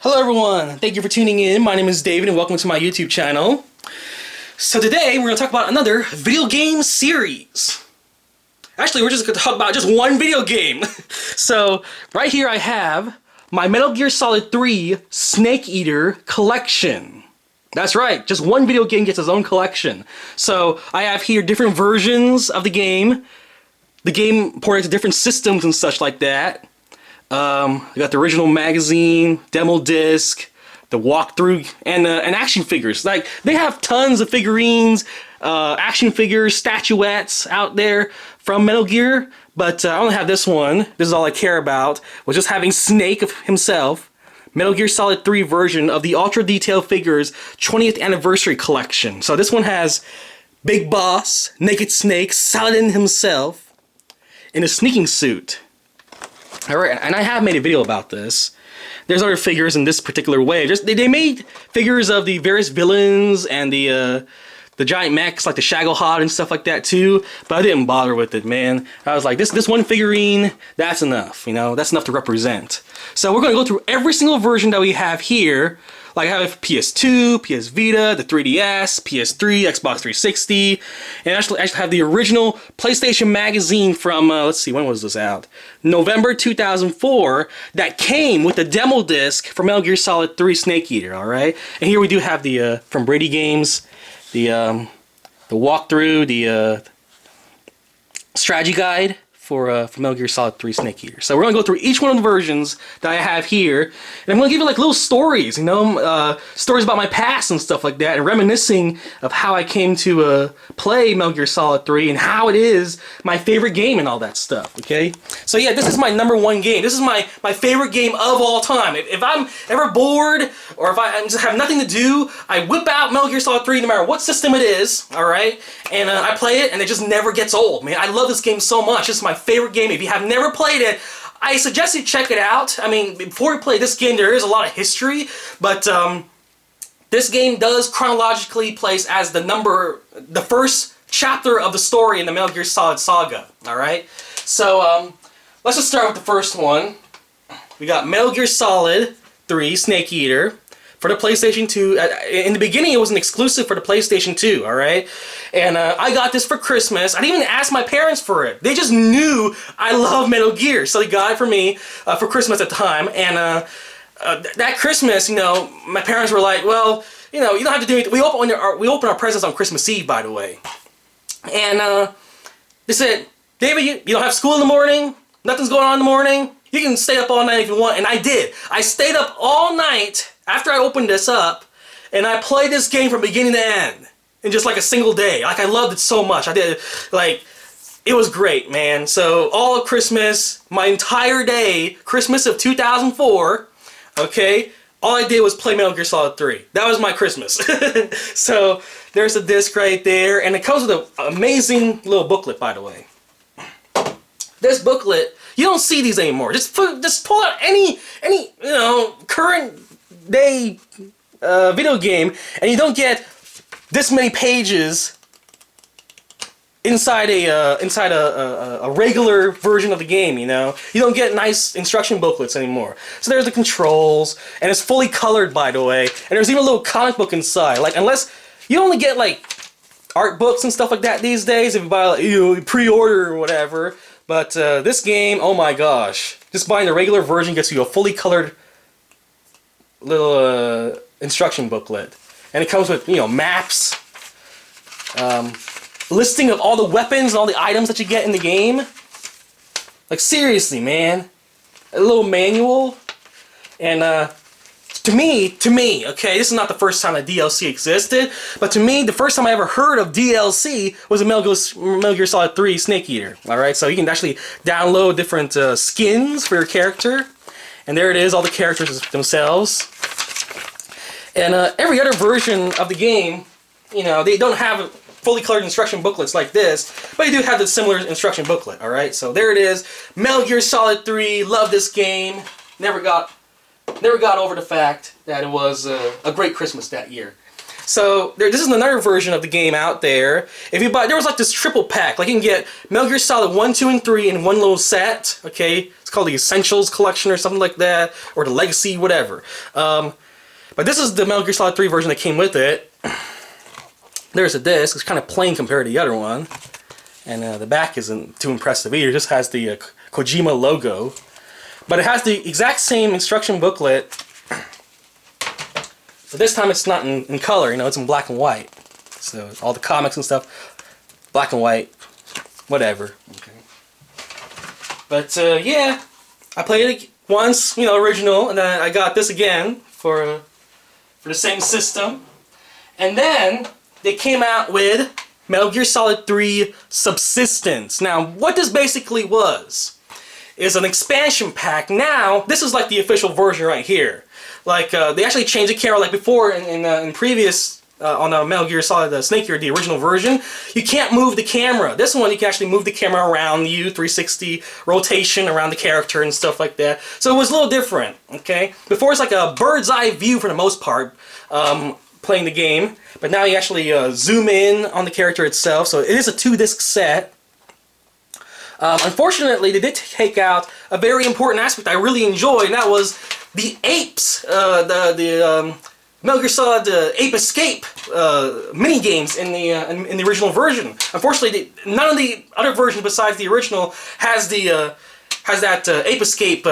Hello everyone, thank you for tuning in. My name is David and welcome to my YouTube channel. So today we're going to talk about another video game series. Actually, we're just going to talk about just one video game. So right here I have my Metal Gear Solid 3 Snake Eater collection. That's right, just one video game gets its own collection. So I have here different versions of the game ported to different systems and such like that. I got the original magazine, demo disc, the walkthrough, and action figures. Like, they have tons of figurines, action figures, statuettes out there from Metal Gear, but I only have this one. This is all I care about, was just having Snake himself. Metal Gear Solid 3 version of the Ultra Detail Figures 20th Anniversary Collection. So this one has Big Boss, Naked Snake, Saladin himself, in a sneaking suit. Alright, and I have made a video about this. There's other figures in this particular way. They made figures of the various villains and the giant mechs like the Shagohod and stuff like that too, but I didn't bother with it, man. I was like, this one figurine, that's enough, you know, that's enough to represent. So we're going to go through every single version that we have here. Like, I have PS2, PS Vita, the 3DS, PS3, Xbox 360, and I have the original PlayStation magazine from, let's see, when was this out? November 2004, that came with the demo disc for Metal Gear Solid 3 Snake Eater, alright? And here we do have the, from Brady Games, the walkthrough, the strategy guide for Metal Gear Solid 3 Snake Eater. So we're going to go through each one of the versions that I have here, and I'm going to give you like little stories, you know, stories about my past and stuff like that, and reminiscing of how I came to play Metal Gear Solid 3 and how it is my favorite game and all that stuff, okay? So yeah, this is my #1 game. This is my favorite game of all time. If I'm ever bored, or if I just have nothing to do, I whip out Metal Gear Solid 3 no matter what system it is, alright? And I play it, and it just never gets old, man. I love this game so much. It's my favorite game. If you have never played it, I suggest you check it out. I mean, before you play this game, there is a lot of history, but this game does chronologically place as the first chapter of the story in the Metal Gear Solid saga, alright? So, let's just start with the first one. We got Metal Gear Solid 3 Snake Eater for the PlayStation 2. In the beginning, it was an exclusive for the PlayStation 2, alright? And I got this for Christmas. I didn't even ask my parents for it. They just knew I love Metal Gear, so they got it for me for Christmas at the time. And that Christmas, you know, my parents were like, well, you know, you don't have to do anything. We open our presents on Christmas Eve, by the way. And they said, David, you don't have school in the morning? Nothing's going on in the morning? You can stay up all night if you want. And I did. I stayed up all night after I opened this up, and I played this game from beginning to end in just like a single day. Like, I loved it so much. I did, like, it was great, man. So all of Christmas, my entire day, Christmas of 2004, okay, all I did was play Metal Gear Solid 3. That was my Christmas. So there's the disc right there, and it comes with an amazing little booklet, by the way. This booklet, you don't see these anymore. Just pull out any you know, current day video game, and you don't get this many pages inside a regular version of the game, you know? You don't get nice instruction booklets anymore. So there's the controls, and it's fully colored, by the way, and there's even a little comic book inside. Like, unless you only get like art books and stuff like that these days if you buy, like, you know, pre-order or whatever. But this game, oh my gosh, just buying the regular version gets you a fully colored little instruction booklet, and it comes with, you know, maps, listing of all the weapons and all the items that you get in the game. Like, seriously, man, a little manual. And to me, okay, this is not the first time that DLC existed, but to me, the first time I ever heard of DLC was in Metal Gear Solid 3 Snake Eater. Alright, so you can actually download different skins for your character, and there it is, all the characters themselves. And every other version of the game, you know, they don't have fully colored instruction booklets like this, but you do have the similar instruction booklet, alright? So there it is, Metal Gear Solid 3, love this game, never got over the fact that it was a great Christmas that year. So this is another version of the game out there. If you buy, there was like this triple pack. Like you can get Metal Gear Solid 1, 2, and 3 in one little set. Okay, it's called the Essentials Collection or something like that, or the Legacy, whatever. But this is the Metal Gear Solid 3 version that came with it. There's a disc. It's kind of plain compared to the other one. And the back isn't too impressive either. It just has the Kojima logo. But it has the exact same instruction booklet. But this time it's not in color, you know, it's in black and white. So all the comics and stuff, black and white, whatever. Okay. But yeah, I played it once, you know, original, and then I got this again for the same system. And then they came out with Metal Gear Solid 3 Subsistence. Now, what this basically was is an expansion pack. Now, this is like the official version right here. Like, they actually changed the camera. Like before, in previous, on Metal Gear Solid Snake Eater, the original version, you can't move the camera. This one, you can actually move the camera around you, 360 rotation around the character and stuff like that. So it was a little different, okay? Before, it's like a bird's eye view for the most part, playing the game. But now you actually zoom in on the character itself. So it is a 2-disc set. Unfortunately, they did take out a very important aspect I really enjoyed, and that was the apes, the Metal Gear Solid Ape Escape mini games in the original version. Unfortunately, none of the other versions besides the original has that Ape Escape.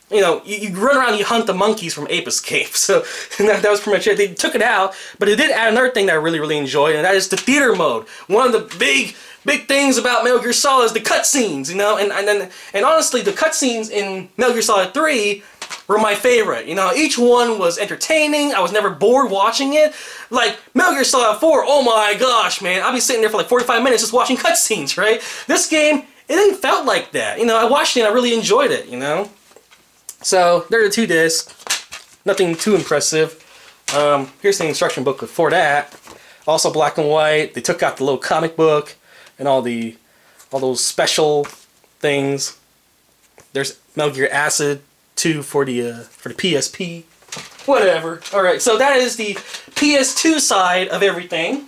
You know, you run around and you hunt the monkeys from Ape Escape. So that was pretty much it. They took it out, but they did add another thing that I really enjoyed, and that is the theater mode. One of the big things about Metal Gear Solid is the cutscenes, you know, and honestly, the cutscenes in Metal Gear Solid 3 were my favorite. You know, each one was entertaining. I was never bored watching it. Like Metal Gear Solid 4, oh my gosh, man, I'll be sitting there for like 45 minutes just watching cutscenes, right? This game, it didn't felt like that. You know, I watched it and I really enjoyed it, you know? So, there are the 2 discs. Nothing too impressive. Here's the instruction booklet for that. Also black and white. They took out the little comic book and all those special things. There's Metal Gear Acid 2 for the PSP. Whatever. Alright, so that is the PS2 side of everything.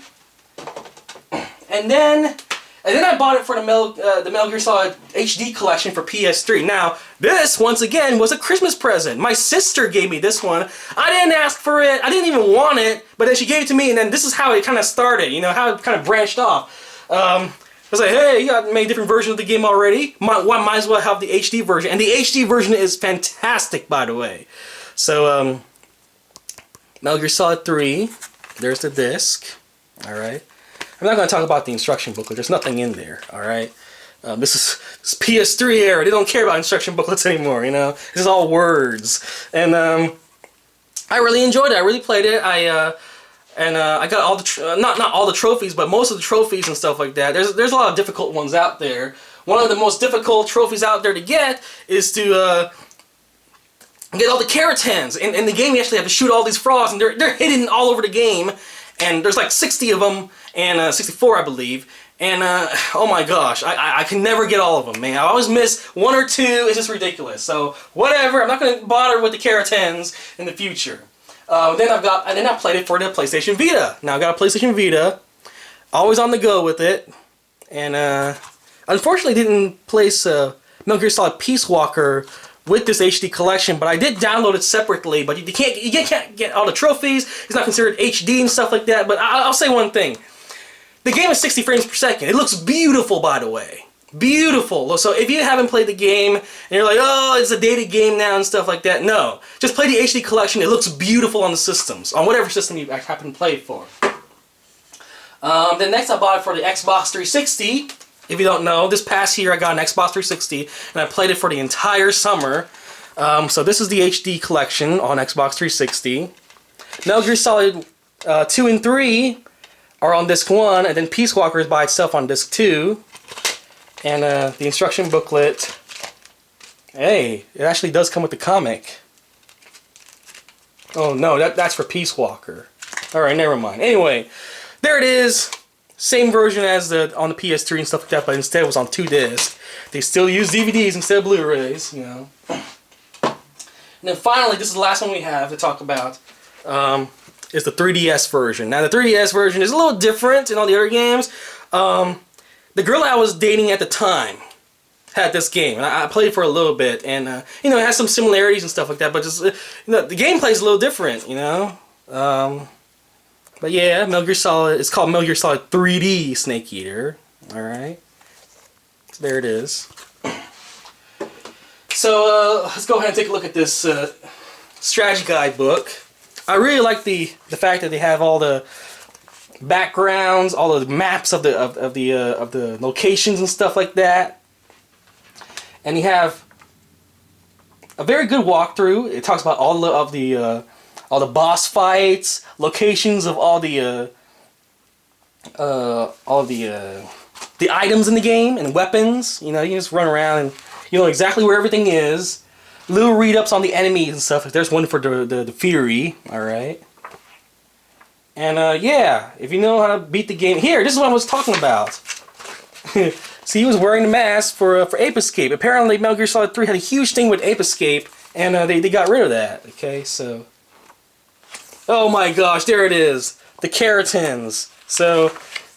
And then I bought it for the Metal Gear Solid HD collection for PS3. Now, this, once again, was a Christmas present. My sister gave me this one. I didn't ask for it. I didn't even want it. But then she gave it to me, and then this is how it kind of started. You know, how it kind of branched off. I was like, hey, you got made a different version of the game already. Might as well have the HD version. And the HD version is fantastic, by the way. So, Metal Gear Solid 3. There's the disc. Alright. I'm not going to talk about the instruction booklet. There's nothing in there, alright? This is PS3 era. They don't care about instruction booklets anymore, you know? This is all words. And I really enjoyed it. I really played it. I got all the, not all the trophies, but most of the trophies and stuff like that. There's a lot of difficult ones out there. One of the most difficult trophies out there to get is to get all the Keratans. In the game, you actually have to shoot all these frogs, and they're hidden all over the game. And there's like 60 of them, and 64 I believe, and oh my gosh, I can never get all of them, man. I always miss 1 or 2, it's just ridiculous. So whatever, I'm not going to bother with the Keratans in the future. Then I played it for the PlayStation Vita. Now I got a PlayStation Vita, always on the go with it, and unfortunately didn't place Metal Gear Solid Peace Walker with this HD collection, but I did download it separately. But you can't get all the trophies. It's not considered HD and stuff like that. But I'll say one thing: the game is 60 frames per second. It looks beautiful, by the way, beautiful. So if you haven't played the game and you're like, oh, it's a dated game now and stuff like that, no, just play the HD collection. It looks beautiful on the systems, on whatever system you happen to play it for. Then next I bought it for the Xbox 360. If you don't know, this past year I got an Xbox 360 and I played it for the entire summer. So this is the HD collection on Xbox 360. Metal Gear Solid 2 and 3 are on disc 1, and then Peace Walker is by itself on disc 2. And the instruction booklet, hey, it actually does come with the comic. Oh no, that's for Peace Walker. Alright, never mind. Anyway, there it is. Same version as on the PS3 and stuff like that, but instead it was on 2 discs. They still use DVDs instead of Blu-rays, you know. And then finally, this is the last one we have to talk about. is the 3DS version. Now the 3DS version is a little different in all the other games. The girl I was dating at the time had this game, and I played for a little bit, and you know, it has some similarities and stuff like that, but just you know, the gameplay is a little different, you know. But yeah, Metal Gear Solid. It's called Metal Gear Solid 3D Snake Eater. All right, so there it is. So let's go ahead and take a look at this strategy guide book. I really like the fact that they have all the backgrounds, all the maps of the locations and stuff like that. And you have a very good walkthrough. It talks about all the boss fights, locations of all the items in the game and weapons. You know, you just run around and you know exactly where everything is. Little read-ups on the enemies and stuff. Like there's one for the Fury. All right. And yeah, if you know how to beat the game, here, this is what I was talking about. See, he was wearing the mask for Ape Escape. Apparently, Metal Gear Solid 3 had a huge thing with Ape Escape, and they got rid of that. Okay, so, oh my gosh, there it is, the Keratins. So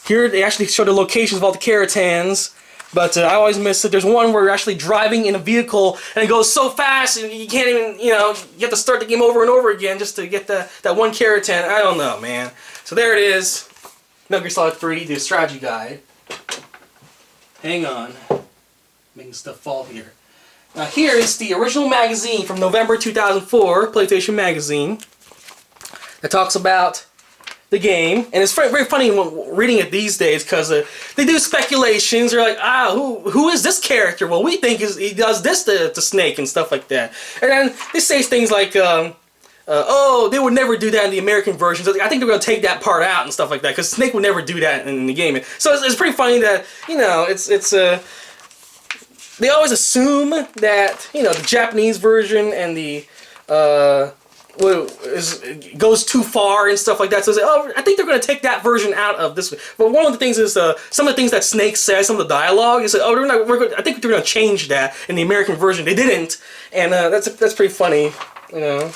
here they actually show the locations of all the Keratins. But I always miss it. There's one where you're actually driving in a vehicle and it goes so fast and you can't even, you know, you have to start the game over and over again just to get that one Keratin. I don't know, man. So there it is. Metal Gear Solid 3, the strategy guide. Hang on. Making stuff fall here. Now here is the original magazine from November 2004, PlayStation Magazine, that talks about the game, and it's very funny reading it these days because they do speculations. They're like, who is this character? Well, we think he does this to Snake and stuff like that. And then they say things like, oh, they would never do that in the American version. So I think they're going to take that part out and stuff like that because Snake would never do that in the game. So it's pretty funny that, you know, they always assume that, you know, the Japanese version and the goes too far and stuff like that. So it's like, oh, I think they're going to take that version out of this. But one of the things is some of the things that Snake says, some of the dialogue, is like, oh, I think they're going to change that in the American version. They didn't, and that's pretty funny, you know.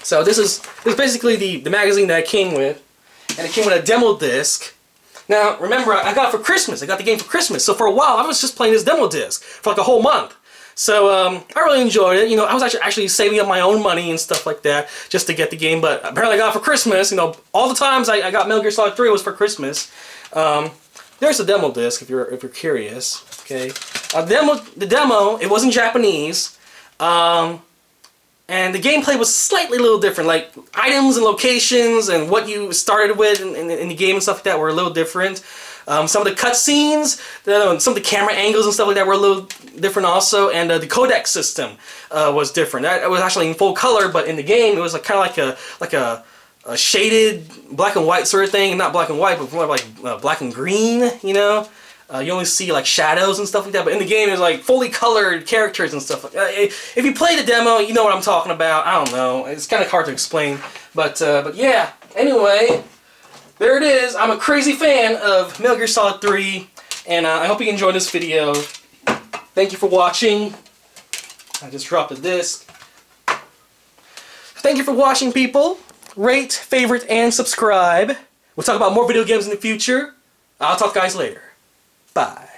So this is basically the magazine that I came with, and it came with a demo disc. Now remember, I got it for Christmas. I got the game for Christmas. So for a while, I was just playing this demo disc for like a whole month. So I really enjoyed it. You know, I was actually saving up my own money and stuff like that just to get the game. But apparently I got it for Christmas. You know, all the times I got Metal Gear Solid 3 was for Christmas. There's the demo disc if you're curious. Okay, the demo it wasn't Japanese, and the gameplay was slightly a little different. Like items and locations and what you started with in the game and stuff like that were a little different. Some of the cutscenes, some of the camera angles and stuff like that were a little different also, and the codec system was different. It was actually in full color, but in the game it was like kind of like a shaded black and white sort of thing. Not black and white, but more like black and green. You know, you only see like shadows and stuff like that. But in the game, it was like fully colored characters and stuff like that. If you play the demo, you know what I'm talking about. I don't know. It's kind of hard to explain, but yeah. Anyway. There it is. I'm a crazy fan of Metal Gear Solid 3, and I hope you enjoyed this video. Thank you for watching. I just dropped the disc. Thank you for watching, people. Rate, favorite, and subscribe. We'll talk about more video games in the future. I'll talk to you guys later. Bye.